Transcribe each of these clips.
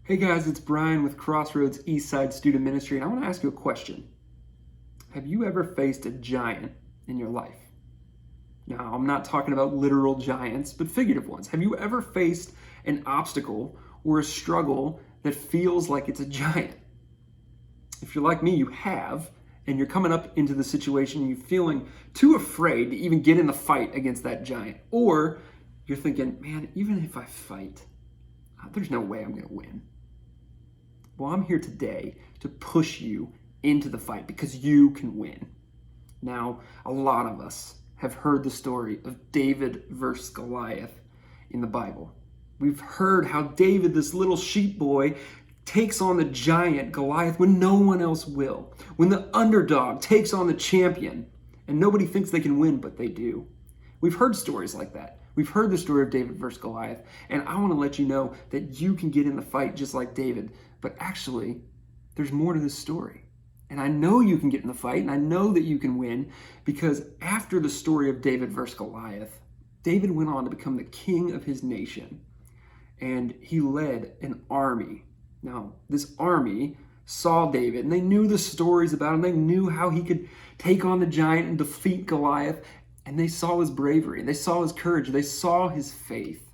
Hey guys, it's Brian with Crossroads Eastside Student Ministry, and I want to ask you a question. Have you ever faced a giant in your life? Now, I'm not talking about literal giants, but figurative ones. Have you ever faced an obstacle or a struggle that feels like it's a giant? If you're like me, you have, and you're coming up into the situation and you're feeling too afraid to even get in the fight against that giant. Or you're thinking, man, even if I fight, there's no way I'm going to win. Well, I'm here today to push you into the fight because you can win. Now, a lot of us have heard the story of David versus Goliath in the Bible. We've heard how David, this little sheep boy, takes on the giant Goliath when no one else will. When the underdog takes on the champion and nobody thinks they can win, but they do. We've heard stories like that. We've heard the story of David versus Goliath, and I want to let you know that you can get in the fight just like David, but actually, there's more to this story. And I know you can get in the fight, and I know that you can win, because after the story of David versus Goliath, David went on to become the king of his nation, and he led an army. Now, this army saw David, and they knew the stories about him. They knew how he could take on the giant and defeat Goliath, and they saw his bravery, they saw his courage, they saw his faith,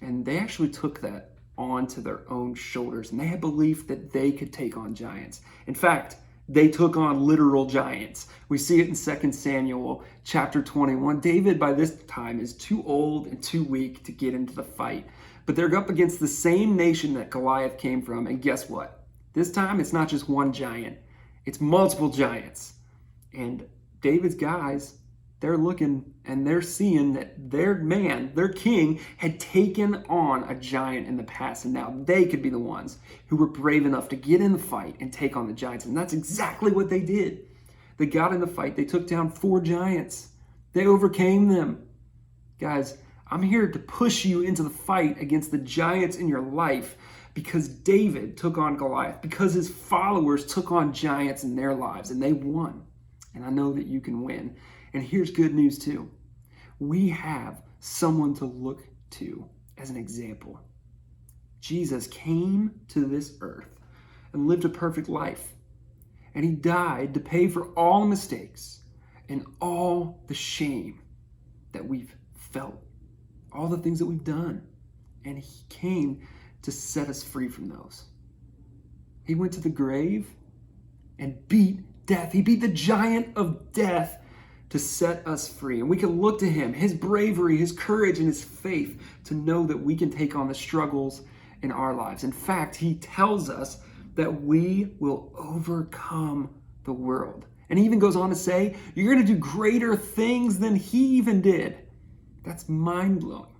and they actually took that onto their own shoulders, and they had belief that they could take on giants. In fact, they took on literal giants. We see it in 2 Samuel chapter 21. David, by this time, is too old and too weak to get into the fight, but they're up against the same nation that Goliath came from, and guess what? This time, it's not just one giant, it's multiple giants. And David's guys, they're looking and they're seeing that their man, their king, had taken on a giant in the past, and now they could be the ones who were brave enough to get in the fight and take on the giants. And that's exactly what they did. They got in the fight. They took down 4 giants. They overcame them. Guys, I'm here to push you into the fight against the giants in your life because David took on Goliath, because his followers took on giants in their lives, and they won. And I know that you can win. And here's good news too. We have someone to look to as an example. Jesus came to this earth and lived a perfect life. And he died to pay for all the mistakes and all the shame that we've felt, all the things that we've done. And he came to set us free from those. He went to the grave and beat death. He beat the giant of death to set us free. And we can look to him, his bravery, his courage, and his faith to know that we can take on the struggles in our lives. In fact, he tells us that we will overcome the world. And he even goes on to say, you're going to do greater things than he even did. That's mind-blowing.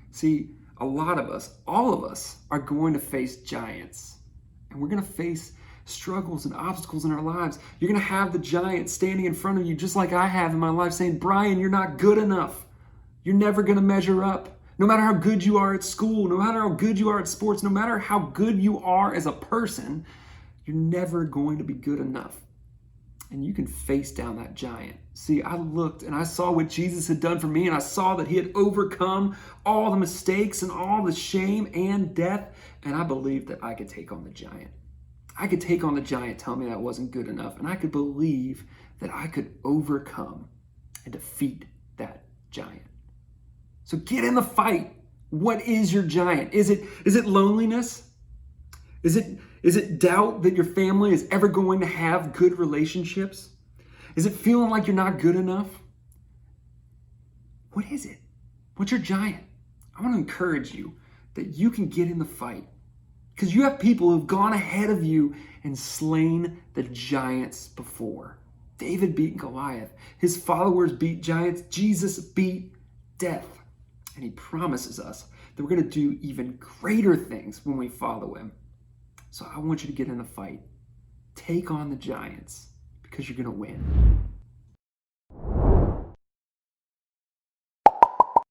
See, a lot of us, all of us, are going to face giants. And we're going to face struggles and obstacles in our lives. You're going to have the giant standing in front of you just like I have in my life saying, Brian, you're not good enough. You're never going to measure up. No matter how good you are at school, no matter how good you are at sports, no matter how good you are as a person, you're never going to be good enough. And you can face down that giant. See, I looked and I saw what Jesus had done for me, and I saw that he had overcome all the mistakes and all the shame and death, and I believed that I could take on the giant. I could take on the giant telling me that wasn't good enough, and I could believe that I could overcome and defeat that giant. So get in the fight. What is your giant? Is it loneliness? Is it doubt that your family is ever going to have good relationships? Is it feeling like you're not good enough? What is it? What's your giant? I want to encourage you that you can get in the fight, because you have people who've gone ahead of you and slain the giants before. David beat Goliath. His followers beat giants. Jesus beat death. And he promises us that we're going to do even greater things when we follow him. So I want you to get in the fight. Take on the giants because you're going to win.